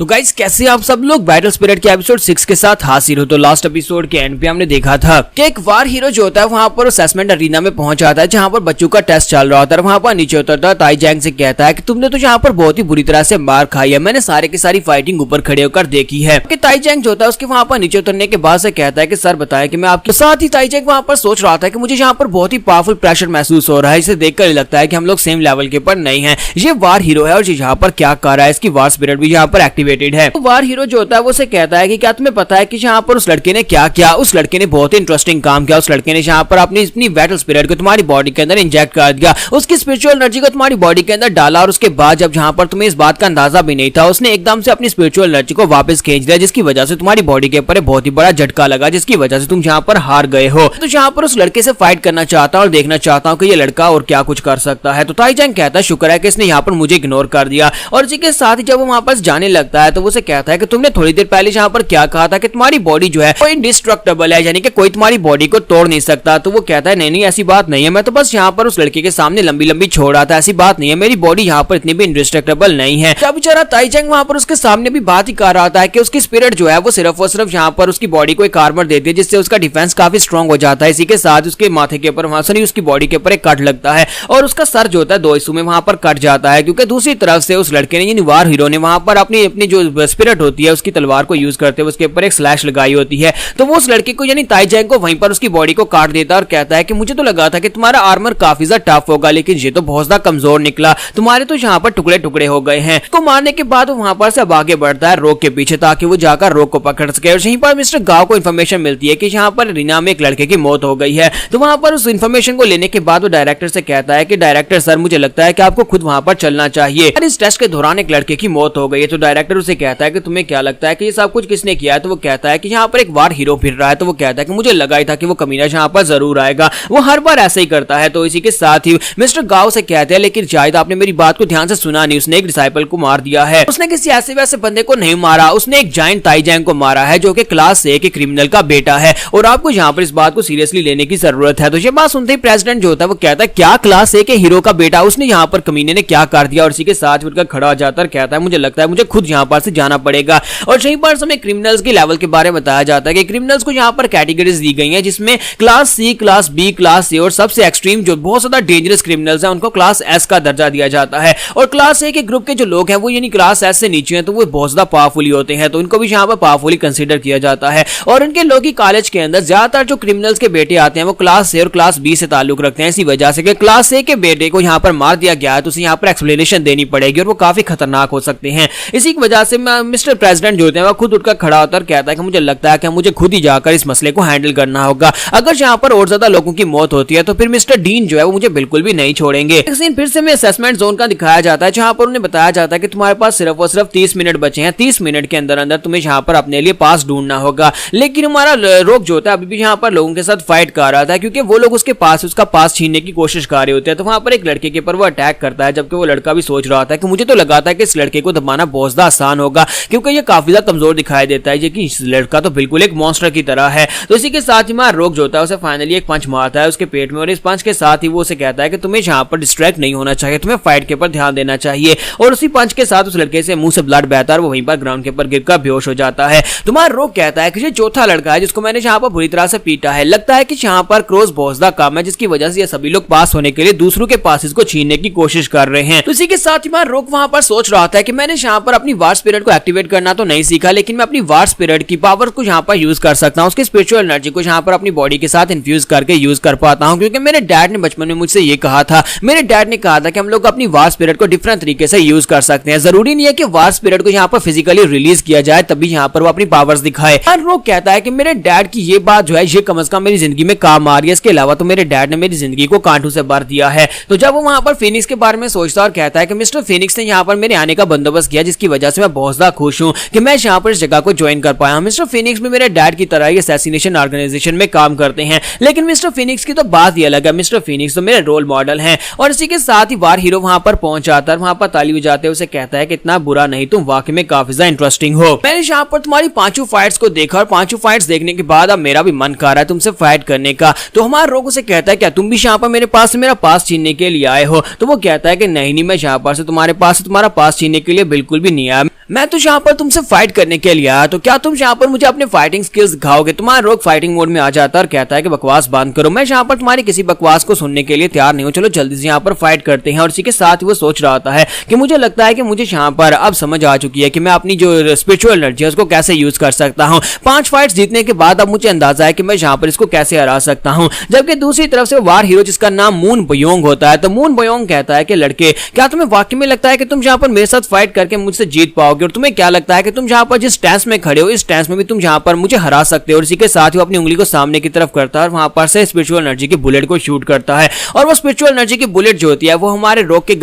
तो गाइस कैसे आप सब लोग बैटल स्पिरिट के एपिसोड 6 के साथ हाजिर हो। तो लास्ट एपिसोड के एंड पे हमने देखा था कि एक वार हीरो जो होता है वहां पर असेसमेंट अरीना में पहुंच जाता है जहां पर बच्चों का टेस्ट चल रहा होता है। वहां पर नीचे उतरता है, ताई जैंग से कहता है कि तुमने तो यहाँ पर बहुत ही बुरी तरह से मार खाई है, मैंने सारे की सारी फाइटिंग ऊपर खड़े होकर देखी है। कि ताई जैंग जो होता है उसके वहां पर नीचे उतरने के बाद से कहता है कि सर बताएं कि मैं आपके साथ ही ताई जैंग वहां पर सोच रहा था कि मुझे यहाँ पर बहुत ही पावरफुल प्रेशर महसूस हो रहा है। इसे देखकर लगता है कि हम लोग सेम लेवल के पर नहीं है। ये वार हीरो है और यहाँ पर क्या कर रहा है, इसकी वार स्पिरिट भी यहाँ पर एक्टिवेटेड है। तो वार हीरो जो होता है वो उसे कहता है कि क्या तुम्हें पता है कि यहाँ पर उस लड़के ने क्या किया। उस लड़के ने बहुत ही इंटरेस्टिंग काम किया। उस लड़के ने यहाँ पर अपनी बैटल स्पिरिट को तुम्हारी बॉडी के अंदर इंजेक्ट कर दिया, उसकी स्पिरिचुअल एनर्जी को तुम्हारी बॉडी के अंदर डाला और उसके बाद जब जहां पर तुम्हें इस बात का अंदाजा भी नहीं था उसने एकदम से अपनी स्पिरिचुअल एनर्जी को वापस खींच दिया, जिसकी वजह से तुम्हारी बॉडी के ऊपर बहुत ही बड़ा झटका लगा, जिसकी वजह से तुम यहाँ पर हार गए हो। तो यहाँ पर उस लड़के से फाइट करना चाहता हूँ और देखना चाहता हूँ कि ये लड़का और क्या कुछ कर सकता है। तो ताई जैंग कहता है शुक्र है कि इसने यहाँ पर मुझे इग्नोर कर दिया। और इसी के साथ ही जब वो वहां पर जाने लगता है तो वो उसे कहता है कि तुमने थोड़ी देर पहले यहाँ पर क्या कहा था कि तुम्हारी बॉडी जो है वो इंडिस्ट्रक्टेबल है, यानी कि कोई तुम्हारी बॉडी को तोड़ नहीं सकता। तो वो कहता है नहीं नहीं ऐसी बात नहीं है, मैं तो बस यहाँ पर उस लड़के के सामने लंबी लंबी छोड़ रहा था, ऐसी बात नहीं है, मेरी बॉडी यहाँ पर इतनी भी इंडिस्ट्रक्टेबल नहीं है। क्या बेचारा ताई जैंग वहां पर उसके सामने भी बात ही कर रहा था कि उसकी स्पिरिट जो है वो सिर्फ और सिर्फ यहाँ पर उसकी बॉडी को एक आर्मर देती है जिससे उसका डिफेंस काफी स्ट्रॉन्ग हो जाता है। इसी के साथ उसके माथे के ऊपर वहां से उसकी बॉडी के ऊपर एक कट लगता है और उसका सर जो होता है दो हिस्सों में वहां पर कट जाता है, क्योंकि दूसरी तरफ से उस लड़के ने यानी वार हीरो ने वहां पर अपनी जो स्पिरिट होती है उसकी तलवार को यूज करते हुए उसके ऊपर एक स्लैश लगाई होती है। तो वो उस लड़के को यानी ताई जैंग को वहीं पर उसकी बॉडी को काट देता है और कहता है कि मुझे तो लगा था कि तुम्हारा आर्मर काफी ज्यादा टफ होगा, लेकिन ये तो बहुत ज्यादा कमजोर निकला, तुम्हारे तो यहाँ पर टुकड़े टुकड़े हो गए हैं। उसको मारने के बाद वो वहां पर से अब आगे बढ़ता है रोक के पीछे ताकि वो जाकर रोक को पकड़ सके। और यहीं पर मिस्टर गाओ को इन्फॉर्मेशन मिलती है कि यहाँ पर रीना में एक लड़के की मौत हो गई है। तो वहां पर उस इन्फॉर्मेशन को लेने के बाद वो डायरेक्टर से कहता है कि डायरेक्टर सर मुझे लगता है कि आपको खुद वहां पर चलना चाहिए, इस टेस्ट के दौरान एक लड़के की मौत हो गई है। तो डायरेक्टर उसे कहता है कि तुम्हें क्या लगता है कि ये सब कुछ किसने किया है। तो वो कहता है कि यहाँ पर एक वार हीरो फिर रहा है। तो वो कहता है कि मुझे लगा ही था कि वो कमीना यहाँ पर जरूर आएगा, वो हर बार ऐसे ही करता है। तो इसी के साथ ही मिस्टर गाओ से कहते हैं लेकिन शायद आपने मेरी बात को ध्यान से सुना नहीं, उसने एक डिसाइपल को मार दिया है। उसने किसी ऐसे वैसे बंदे को नहीं मारा, उसने एक जायंट ताई जैंग को मारा है जो कि क्लास ए के क्रिमिनल का बेटा है और आपको यहाँ पर इस बात को सीरियसली लेने की जरूरत है। तो ये बात सुनते ही प्रेसिडेंट जो होता है वो कहता है क्या क्लास ए के हीरो का बेटा, उसने यहाँ पर कमीने ने क्या कर दिया। और इसी के साथ उठकर खड़ा हो जाता है, कहता है मुझे लगता है मुझे खुद यहाँ पर से जाना पड़ेगा। और यहीं पर हमें क्रिमिनल्स के लेवल के बारे में बताया जाता है कि क्रिमिनल्स को यहाँ पर कैटेगरीज दी गई हैं जिसमें class C, class B, class A और सबसे एक्सट्रीम जो बहुत ज्यादा डेंजरस क्रिमिनल्स हैं उनको क्लास एस का दर्जा दिया जाता है। और क्लास ए के ग्रुप के जो लोग हैं वो यानी क्लास एस से नीचे हैं तो वो बहुत ज्यादा पावरफुली होते हैं, तो उनको भी यहाँ पर पावरफुली कंसीडर किया जाता है। और उनके लोग ही कॉलेज के अंदर ज्यादातर जो क्रिमिनल्स के बेटे आते हैं वो क्लास ए और क्लास बी से ताल्लुक रखते हैं, इसी वजह से कि क्लास ए के बेटे को यहाँ पर मार दिया गया है तो उसे यहाँ पर एक्सप्लेनेशन देनी पड़ेगी और वो काफी खतरनाक हो सकते हैं। इसी की वजह से मिस्टर प्रेसिडेंट जो होते हैं वो खुद उठकर खड़ा होता है, कहता है कि मुझे लगता है कि मुझे खुद ही जाकर इस मसले को हैंडल करना होगा। अगर यहाँ पर और ज्यादा लोगों की मौत होती है तो फिर मिस्टर डीन जो है वो मुझे बिल्कुल भी नहीं छोड़ेंगे। एक सीन फिर से में असेसमेंट जोन का दिखाया जाता है जहां पर उन्हें बताया जाता है कि तुम्हारे पास सिर्फ और सिर्फ 30 मिनट बचे हैं, 30 मिनट के अंदर अंदर तुम्हें यहाँ पर अपने लिए पास ढूंढना होगा। लेकिन हमारा रोक जो होता है अभी भी यहाँ पर लोगों के साथ फाइट कर रहा था क्योंकि वो लोग उसका पास छीनने की कोशिश कर रहे होते हैं। तो वहां पर एक लड़के के ऊपर वो अटैक करता है, जबकि वो लड़का भी सोच रहा था कि मुझे तो लगा था कि इस लड़के को दबाना बहुत ज्यादा आसान होगा क्योंकि ये काफी ज्यादा कमजोर दिखाई देता है, कि इस लड़का तो बिल्कुल एक मॉन्स्टर की तरह है। तो इसी के साथ ही हमारा रोक जो होता है उसे फाइनली एक पंच मारता है उसके पेट में और इस पंच के साथ ही वो उसे कहता है कि तुम्हें यहाँ पर डिस्ट्रैक्ट नहीं होना चाहिए, तुम्हें फाइट के ऊपर ध्यान देना चाहिए। और उसी पंच के साथ उस लड़के से मुंह से ब्लड बहता है और वो वहीं पर ग्राउंड के ऊपर गिरकर बेहोश हो जाता है। तुम्हारा रोक कहता है कि ये चौथा लड़का है जिसको मैंने यहाँ पर बुरी तरह से पीटा है, लगता है कि यहाँ पर क्रॉस बहुत ज्यादा कम है जिसकी वजह से ये सभी लोग पास होने के लिए दूसरों के पास इसको छीनने की कोशिश कर रहे हैं। तो इसी के साथ ही हमारा रोक वहां पर सोच रहा था कि मैंने यहाँ पर अपनी वार स्पिरिट को एक्टिवेट करना तो नहीं सीखा, लेकिन मैं अपनी वार स्पिरिट की पावर को यहाँ पर यूज कर सकता हूँ, उसकी स्पिरिचुअल एनर्जी को यहाँ पर अपनी बॉडी के साथ इन्फ्यूज करके यूज कर पाता हूँ। क्योंकि मेरे डैड ने बचपन में मुझसे ये कहा था, मेरे डैड ने कहा था कि हम लोग अपनी वार स्पिरिट को डिफरेंट तरीके से यूज कर सकते हैं, जरूरी नहीं है कि वार स्पिरिट को यहाँ पर फिजिकली रिलीज किया जाए तभी यहाँ पर वो अपनी पावर्स दिखाए। रोक कहता है कि मेरे डैड की ये बात जो है ये कम से कम मेरी जिंदगी में काम आ रही है, इसके अलावा तो मेरे डैड ने मेरी जिंदगी को कांटों से भर दिया है। तो जब वो वहां पर फिनिक्स के बारे में सोचता और कहता है कि मिस्टर फिनिक्स ने यहाँ पर मेरे आने का बंदोबस्त किया जिसकी वजह से मैं बहुत ज्यादा खुश हूँ कि मैं यहाँ पर इस जगह को ज्वाइन कर पाया हूँ। मिस्टर फिनिक्स भी मेरे डैड की तरह ही असैसिनेशन ऑर्गेनाइजेशन में काम करते हैं, लेकिन मिस्टर फिनिक्स की तो बात ही अलग है, मिस्टर फिनिक्स तो मेरे रोल मॉडल हैं। और इसी के साथ ही वार हीरो वहां पर पहुंच जाता है, वहां पर ताली बजाते उसे कहता है कि इतना बुरा नहीं, तुम वाकई में काफी ज्यादा इंटरेस्टिंग हो। मैंने यहाँ पर तुम्हारी पांचों फाइट्स को देखा और पांचों फाइट्स देखने के बाद अब मेरा भी मन कर रहा है तुमसे फाइट करने का। तो हमारा रोग उसे कहता है क्या तुम भी यहाँ पर मेरे पास से मेरा छीनने के लिए आए हो? तो वो कहता है कि नहीं नहीं, मैं यहाँ पर से तुम्हारे पास तुम्हारा पास छीनने के लिए बिल्कुल भी नहीं आया, है, मैं तो यहाँ पर तुमसे फाइट करने के लिए आया, तो क्या तुम यहाँ पर मुझे अपने फाइटिंग स्किल्स दिखाओगे। तुम्हारा रोग फाइटिंग मोड में आ जाता है और कहता है कि बकवास बंद करो, मैं यहाँ पर तुम्हारी किसी बकवास को सुनने के लिए तैयार नहीं हूँ, चलो जल्दी से यहाँ पर फाइट करते हैं। और इसी के साथ वो सोच रहा होता है कि मुझे लगता है कि मुझे यहाँ पर अब समझ आ चुकी है कि मैं अपनी जो स्पिरिचुअल एनर्जी है उसको कैसे यूज कर सकता हूँ। 5 फाइट्स जीतने के बाद अब मुझे अंदाजा है कि मैं यहाँ पर इसको कैसे हरा सकता हूँ। जबकि दूसरी तरफ से वार हीरो जिसका नाम मून बयोंग होता है, तो मून बयोंग कहता है कि लड़के, क्या तुम्हें वाकई में लगता है कि तुम यहाँ पर मेरे साथ फाइट करके मुझसे जीत पाओगे, और तुम्हें क्या लगता है कि तुम जहां पर जिस स्टैंस में खड़े हो इस स्टैंस में भी तुम जहां पर मुझे हरा सकते हो। और इसी के साथ वो अपनी उंगली को सामने की तरफ करता है और वहां पर से स्पिरिचुअल एनर्जी की बुलेट को शूट करता है, और वो स्पिरिचुअल एनर्जी की बुलेट जो होती है वो हमारे रोग के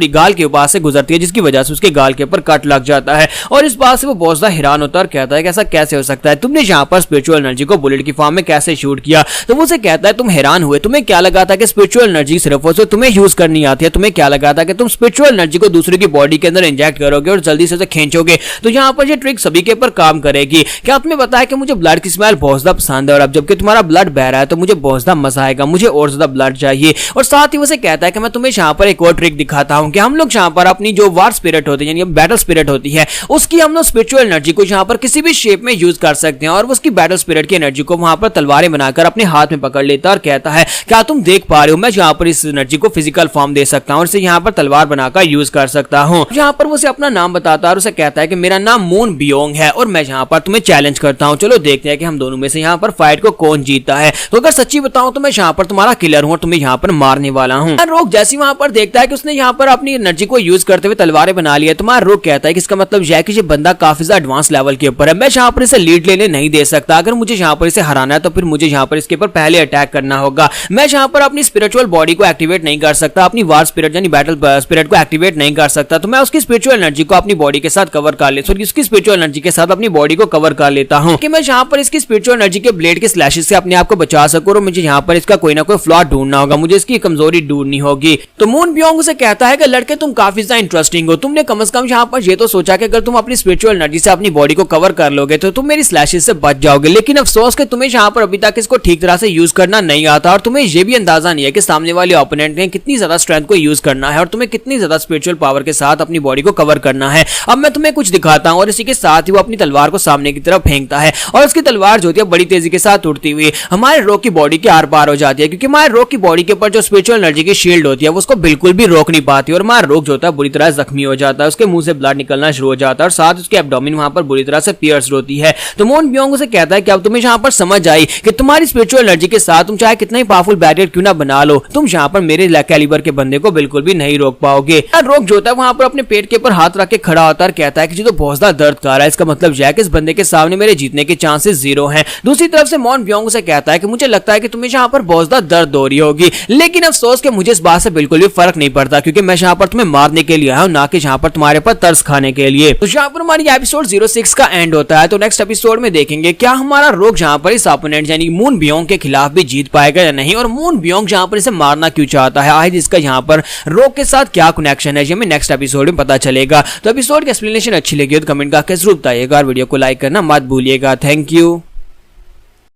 गाल के पास से गुजरती है, जिसकी वजह से उसके गाल के ऊपर कट लग जाता है। और इस बात से वो बहुत ज्यादा हैरान होता है और कहता है कि ऐसा कैसे हो सकता है, तुमने यहाँ पर स्पिरिचुअल एनर्जी को बुलेट की फॉर्म में कैसे शूट किया। तो वो उसे कहता है तुम हैरान हुए, तुम्हें क्या लगा था कि स्पिरिचुअल एनर्जी सिर्फ उसे तुम्हें यूज करनी आती है, तुम्हें क्या लगा था कि तुम स्पिरिचुअल एनर्जी को दूसरे की बॉडी के अंदर इंजेक्ट करोगे और जल्दी से उसे खींचोगे, तो यहाँ पर ये ट्रिक सभी के ऊपर काम करेगी। क्या तुम्हें पता है कि मुझे ब्लड की स्मेल बहुत ज्यादा पसंद है, और अब जबकि तुम्हारा ब्लड बह रहा है तो मुझे बहुत ज्यादा मजा आएगा, मुझे और ज्यादा ब्लड चाहिए। और साथ ही वो कहता है कि मैं तुम्हें यहाँ पर एक और ट्रिक दिखाता हूँ कि हम लोग यहाँ पर अपनी जो वार स्पिरिट होती है यानी बैटल स्पिरिट होती है उसकी हम लोग स्पिरिचुअल एनर्जी को यहाँ पर किसी भी शेप में यूज कर सकते हैं, और उसकी बैटल स्पिरिट की एनर्जी को वहां पर तलवारें बनाकर अपने हाथ में पकड़ लेता है और कहता है क्या तुम देख पा रहे हो, मैं यहाँ पर इस एनर्जी को फिजिकल फॉर्म दे सकता हूँ और इसे यहाँ पर तलवार बनाकर यूज कर सकता हूँ। यहाँ पर वो अपना नाम बताता है और उसे कहता है कि मेरा नाम मून बियोंग है और मैं यहाँ पर तुम्हें चैलेंज करता हूँ, चलो देखते हैं कि हम दोनों में से यहाँ पर फाइट को कौन जीतता है। तो अगर सच्ची बताऊं तो मैं यहाँ पर तुम्हारा किलर हूँ और तुम्हें यहाँ पर मारने वाला हूँ। रोग जैसे वहां पर देखता है कि उसने यहाँ पर अपनी एनर्जी को यूज करते हुए तलवारें बना लिया, तुम्हारा रोग कहता है कि इसका मतलब यह है कि ये बंदा काफी ज्यादा एडवांस लेवल के ऊपर है, मैं यहाँ पर इसे लीड लेने नहीं दे सकता, अगर मुझे यहाँ पर इसे हराना है तो फिर मुझे यहाँ पर इसके ऊपर पहले अटैक करना होगा। मैं यहाँ पर अपनी स्पिरिचुअल बॉडी को एक्टिवेट नहीं कर सकता, अपनी वार स्पिरिट यानी बैटल स्पिरिट को एक्टिवेट नहीं कर सकता, तो मैं उसकी स्पिरिचुअल एनर्जी को अपनी बॉडी के साथ कवर कर लेता हूं, उसकी स्पिरिचुअल एनर्जी के साथ अपनी बॉडी को कवर कर लेता हूं कि मैं यहाँ पर इसकी स्पिरिचुअल एनर्जी के ब्लेड के स्लैशेस से अपने आप को बचा सकूं, और मुझे यहाँ पर इसका कोई ना कोई फ्लॉ ढूंढना होगा, मुझे इसकी कमजोरी ढूंढनी होगी। तो मून बियोंग उसे कहता है कि लड़के तुम काफी ज्यादा इंटरेस्टिंग हो, तुमने कम से कम यहाँ पर ये तो सोचा कि अगर तुम अपनी स्पिरिचुअल एनर्जी से अपनी बॉडी को कवर कर लोगे तो तुम मेरी स्लैशेस से बच जाओगे, लेकिन अफसोस कि तुम्हें यहाँ पर अभी तक इसको ठीक तरह से यूज करना नहीं आता, और तुम्हें यह भी अंदाजा नहीं है कि सामने वाले ओपोनेंट ने कितनी ज्यादा स्ट्रेंथ को यूज करना है और तुम्हें कितनी ज्यादा स्पिरिचुअल पावर के साथ अपनी बॉडी को कवर करना है। अब मैं तुम्हें कुछ दिखाता हूँ, और इसी के साथ ही वो अपनी तलवार को सामने की तरफ फेंकता है और उसकी तलवार जो होती है बड़ी तेजी के साथ उड़ती हुई हमारे रोग की बॉडी के आर पार हो जाती है, क्योंकि हमारे रोग की बॉडी के ऊपर जो स्पिरिचुअल एनर्जी की शील्ड होती है वो उसको बिल्कुल भी रोक नहीं पाती, और हमारा रोग जो होता है बुरी तरह जख्मी हो जाता है, उसके मुंह से ब्लड निकलना शुरू हो जाता है और साथ उसके एब्डोमेन वहां पर बुरी तरह से पियर्स होती है। तो मून बियोंग उसे कहता है कि अब तुम्हें यहाँ पर समझ आई कि तुम्हारी स्पिरिचुअल एनर्जी के साथ तुम चाहे कितना ही पावरफुल बैरियर क्यों ना बना लो, तुम यहाँ पर मेरे कैलिबर के बंदे को बिल्कुल भी नहीं रोक पाओगे। रोग जो होता है वहां पर अपने पेट के ऊपर हाथ रख के खड़ा होता है, कहता है कि जो बहुत ज्यादा दर्द कर रहा है, इसका मतलब यह है कि इस बंदे के सामने मेरे जीतने के चांसेस जीरो हैं। दूसरी तरफ से मून बियोंग उसे कहता है कि मुझे लगता है कि तुम्हें यहाँ पर बहुत ज्यादा दर्द हो रही होगी, लेकिन अफसोस कि मुझे इस बात से बिल्कुल भी फर्क नहीं पड़ता, क्योंकि मैं यहाँ पर तुम्हें मारने के लिए आया हूँ, ना कि यहाँ पर तुम्हारे पर तरस खाने के लिए। तो यहाँ पर हमारी एपिसोड 06 का एंड होता है। तो नेक्स्ट एपिसोड में देखेंगे क्या हमारा रोग यहाँ पर इस ओपोनेंट यानी मून बियोंग के खिलाफ भी जीत पाएगा या नहीं, और मून बियोंग यहाँ पर इसे मारना क्यों चाहता है, आज इसका यहाँ पर रोग के साथ क्या कनेक्शन है, ये हमें नेक्स्ट एपिसोड में पता चलेगा। तो एपिसोड की एक्सप्लेनेशन अच्छी लगी हो तो कमेंट करके जरूर बताइएगा और वीडियो को लाइक करना मत भूलिएगा। Thank you.